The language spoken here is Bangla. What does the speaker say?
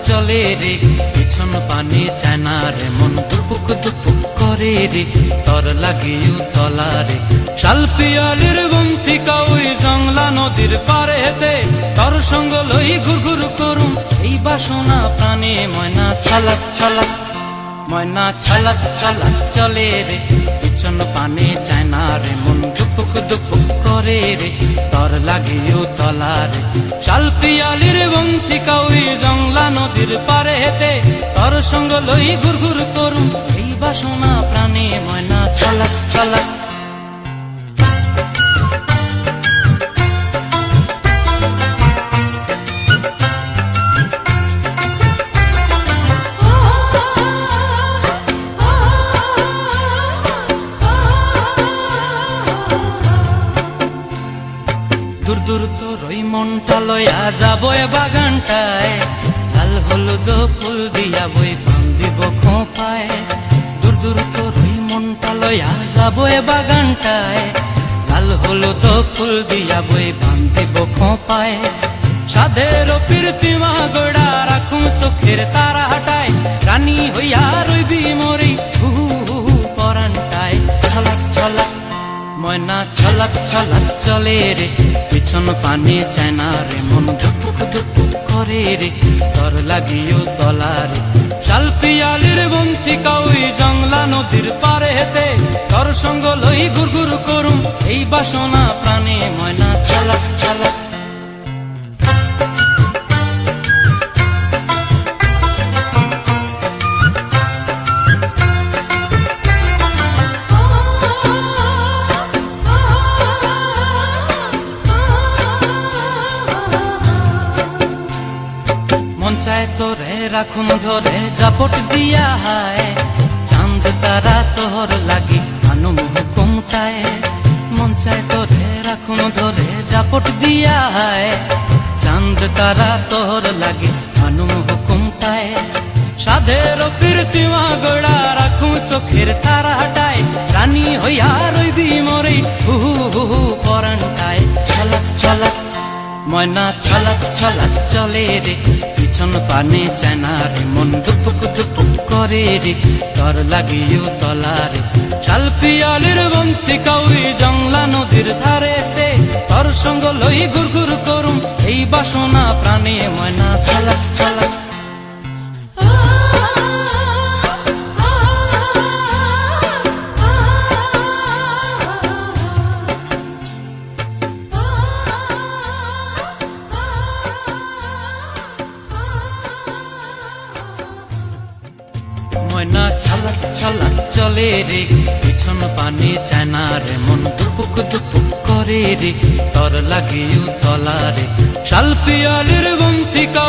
চলে রে পিছন পানে চায় না রে, মন দুপুক দুপুক করে রে, তর লাগিও তলা রে। শাল পিয়ালির বন্তিকা ওই জংলা নদীর পারে হেতে, তর সঙ্গ লই ঘুর ঘুর করুম এই বাসনা প্রাণে। ময়না ছালাক ছালাক, ময়না ছালাক ছালাক চলে রে পিছন পানে চায় না রে, মন দুপুক দুপুক করে রে, তর লাগিও তলা রে। শাল পিয়ালির বন্তিকা ওই জংলা নদীর পারে হেতে, তর সঙ্গ লই ঘুর ঘুর করুম এই বাসনা প্রাণে। ময়না ছালাক ছালাক। দূর দূর তোর ওই মনটা লয়া যাবো এ বাগানটায়, লাল হলুদ ফুল দিয়া বই বান্ধিব খোঁপায়। দূর দূর তোর ওই মনটা লয়া যাবো এ বাগানটায়, লাল হলুদ ফুল দিয়া বই বান্ধিব খোঁপায়। সাধের প্রীতিমা গোড়া রাখুম চোখের তারা হাটায়, রানী হইয়া রইবি মরি হু হু পরানটায়। ছলাক ছলাক, ময়না ছলাক ছলাক চলে রে পিছন পানে চায় না রে, মন ধুপুক ধুপুক করে রে, তর লাগিও তলা রে। শাল পিয়ালির বন্তিকা ওই জংলা নদীর পারে হেতে, তর সঙ্গ লই ঘুর ঘুর করুম এই বাসনা প্রাণে। ময়না ছলাক ছলাক। মন চায় তোরে রাখুন ধরে জাপট দিয়া হায়, চাঁদ তারা তোর লাগি আনুম হুকুমটায়। মন চায় তোরে রাখুন ধরে জাপট দিয়া হায়, চাঁদ তারা তোর লাগি আনুম হুকুমটায়। সাধের প্রীতিমা গোড়া রাখুম চোখের তারা হাটায়, রানী হইয়া রইবি মরি হু হু পরানটায়। ছলাক ছলাক, ময়না ছলাক ছলাক চলে রে পিছন পানে চায় না রে, মন দুপুক দুপুক করে রে, তর লাগিও তলা রে। শাল পিয়ালির বন্তিকা ওই জংলা নদীর ধারেতে, তর সঙ্গ লই ঘুর ঘুর করুম এই বাসনা প্রাণে। ময়না ছলাক ছলাক। ময়না ছলাক ছলাক চলে রে পিছন পানে চায় না রে, মন দুপুক দুপুক করে রে, তর লাগিও তলা রে। শাল পিয়ালির বন্তিকা